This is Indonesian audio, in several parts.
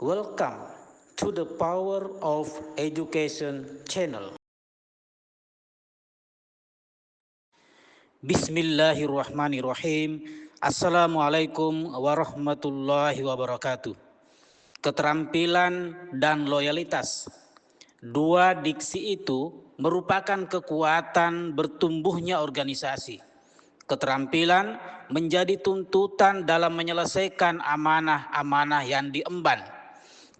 Welcome to the Power of Education channel. Bismillahirrahmanirrahim. Assalamualaikum warahmatullahi wabarakatuh. Keterampilan dan loyalitas. Dua diksi itu merupakan kekuatan bertumbuhnya organisasi. Keterampilan menjadi tuntutan dalam menyelesaikan amanah-amanah yang diemban.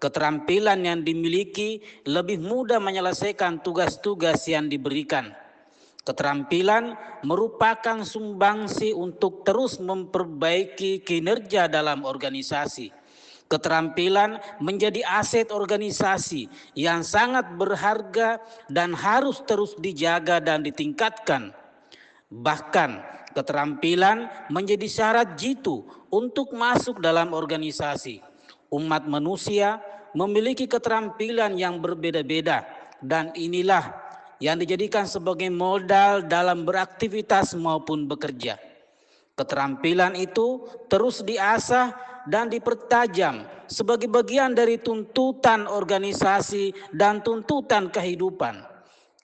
Keterampilan yang dimiliki lebih mudah menyelesaikan tugas-tugas yang diberikan. Keterampilan merupakan sumbangsi untuk terus memperbaiki kinerja dalam organisasi. Keterampilan menjadi aset organisasi yang sangat berharga dan harus terus dijaga dan ditingkatkan. Bahkan keterampilan menjadi syarat jitu untuk masuk dalam organisasi. Umat manusia memiliki keterampilan yang berbeda-beda dan inilah yang dijadikan sebagai modal dalam beraktivitas maupun bekerja. Keterampilan itu terus diasah dan dipertajam sebagai bagian dari tuntutan organisasi dan tuntutan kehidupan.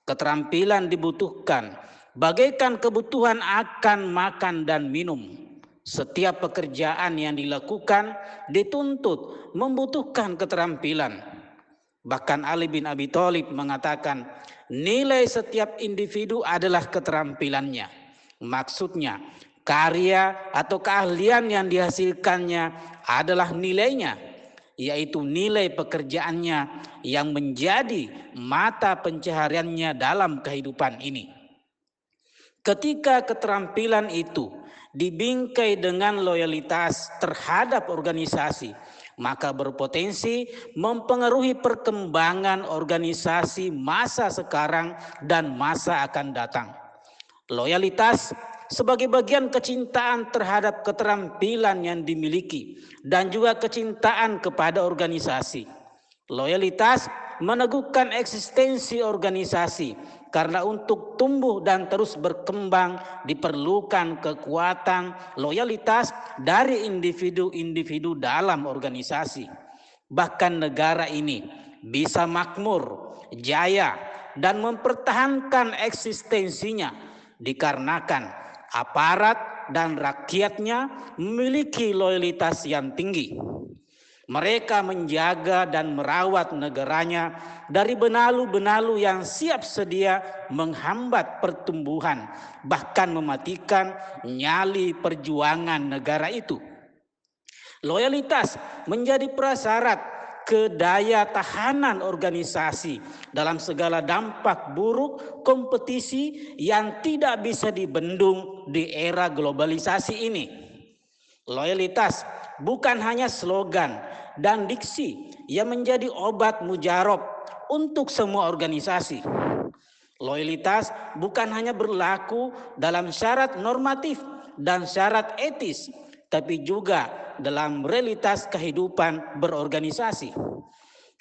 Keterampilan dibutuhkan bagaikan kebutuhan akan makan dan minum. Setiap pekerjaan yang dilakukan dituntut membutuhkan keterampilan. Bahkan Ali bin Abi Thalib mengatakan, nilai setiap individu adalah keterampilannya. Maksudnya, karya atau keahlian yang dihasilkannya adalah nilainya, yaitu nilai pekerjaannya yang menjadi mata pencahariannya dalam kehidupan ini. Ketika keterampilan itu dibingkai dengan loyalitas terhadap organisasi, maka berpotensi mempengaruhi perkembangan organisasi masa sekarang dan masa akan datang. Loyalitas sebagai bagian kecintaan terhadap keterampilan yang dimiliki dan juga kecintaan kepada organisasi. Loyalitas meneguhkan eksistensi organisasi karena untuk tumbuh dan terus berkembang diperlukan kekuatan loyalitas dari individu-individu dalam organisasi. Bahkan negara ini bisa makmur, jaya, dan mempertahankan eksistensinya dikarenakan aparat dan rakyatnya memiliki loyalitas yang tinggi. Mereka menjaga dan merawat negaranya dari benalu-benalu yang siap sedia menghambat pertumbuhan, bahkan mematikan nyali perjuangan negara itu. Loyalitas menjadi prasyarat kedaya tahanan organisasi dalam segala dampak buruk kompetisi yang tidak bisa dibendung di era globalisasi ini. Loyalitas bukan hanya slogan dan diksi yang menjadi obat mujarab untuk semua organisasi. Loyalitas bukan hanya berlaku dalam syarat normatif dan syarat etis, tapi juga dalam realitas kehidupan berorganisasi.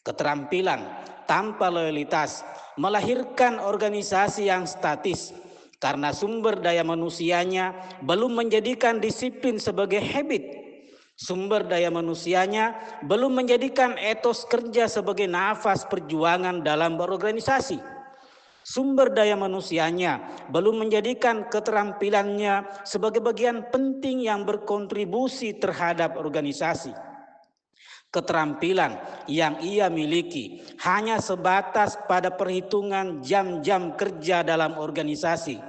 Keterampilan tanpa loyalitas melahirkan organisasi yang statis karena sumber daya manusianya belum menjadikan disiplin sebagai habit. Sumber daya manusianya belum menjadikan etos kerja sebagai nafas perjuangan dalam berorganisasi. Sumber daya manusianya belum menjadikan keterampilannya sebagai bagian penting yang berkontribusi terhadap organisasi. Keterampilan yang ia miliki hanya sebatas pada perhitungan jam-jam kerja dalam organisasi.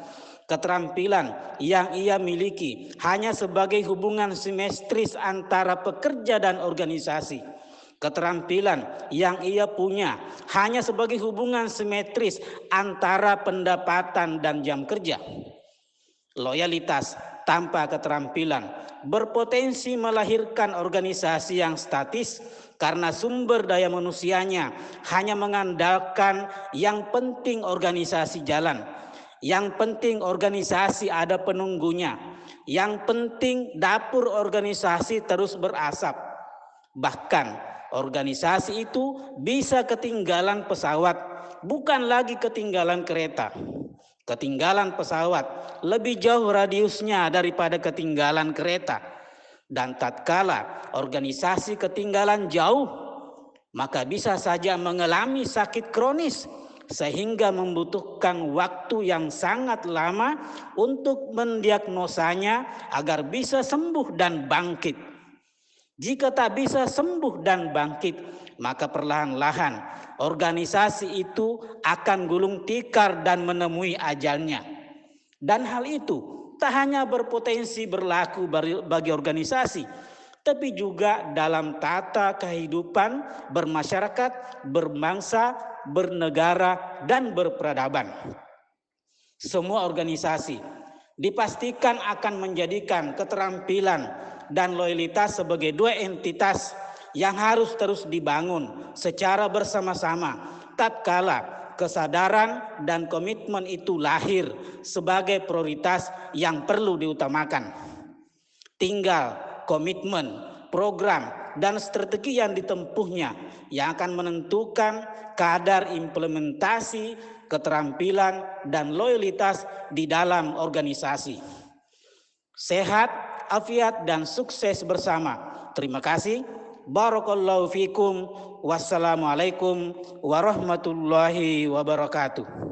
Keterampilan yang ia miliki hanya sebagai hubungan simetris antara pekerja dan organisasi. Keterampilan yang ia punya hanya sebagai hubungan simetris antara pendapatan dan jam kerja. Loyalitas tanpa keterampilan berpotensi melahirkan organisasi yang statis karena sumber daya manusianya hanya mengandalkan yang penting organisasi jalan. Yang penting organisasi ada penunggunya. Yang penting dapur organisasi terus berasap. Bahkan organisasi itu bisa ketinggalan pesawat, bukan lagi ketinggalan kereta. Ketinggalan pesawat lebih jauh radiusnya daripada ketinggalan kereta. Dan tatkala organisasi ketinggalan jauh, maka bisa saja mengalami sakit kronis sehingga membutuhkan waktu yang sangat lama untuk mendiagnosanya agar bisa sembuh dan bangkit. Jika tak bisa sembuh dan bangkit, maka perlahan-lahan organisasi itu akan gulung tikar dan menemui ajalnya. Dan hal itu tak hanya berpotensi berlaku bagi organisasi, tapi juga dalam tata kehidupan bermasyarakat, berbangsa, bernegara, dan berperadaban. Semua organisasi dipastikan akan menjadikan keterampilan dan loyalitas sebagai dua entitas yang harus terus dibangun secara bersama-sama tatkala kesadaran dan komitmen itu lahir sebagai prioritas yang perlu diutamakan. Tinggal komitmen, program, dan strategi yang ditempuhnya yang akan menentukan kadar implementasi, keterampilan, dan loyalitas di dalam organisasi. Sehat, afiat, dan sukses bersama. Terima kasih. Barakallahu fikum. Wassalamualaikum warahmatullahi wabarakatuh.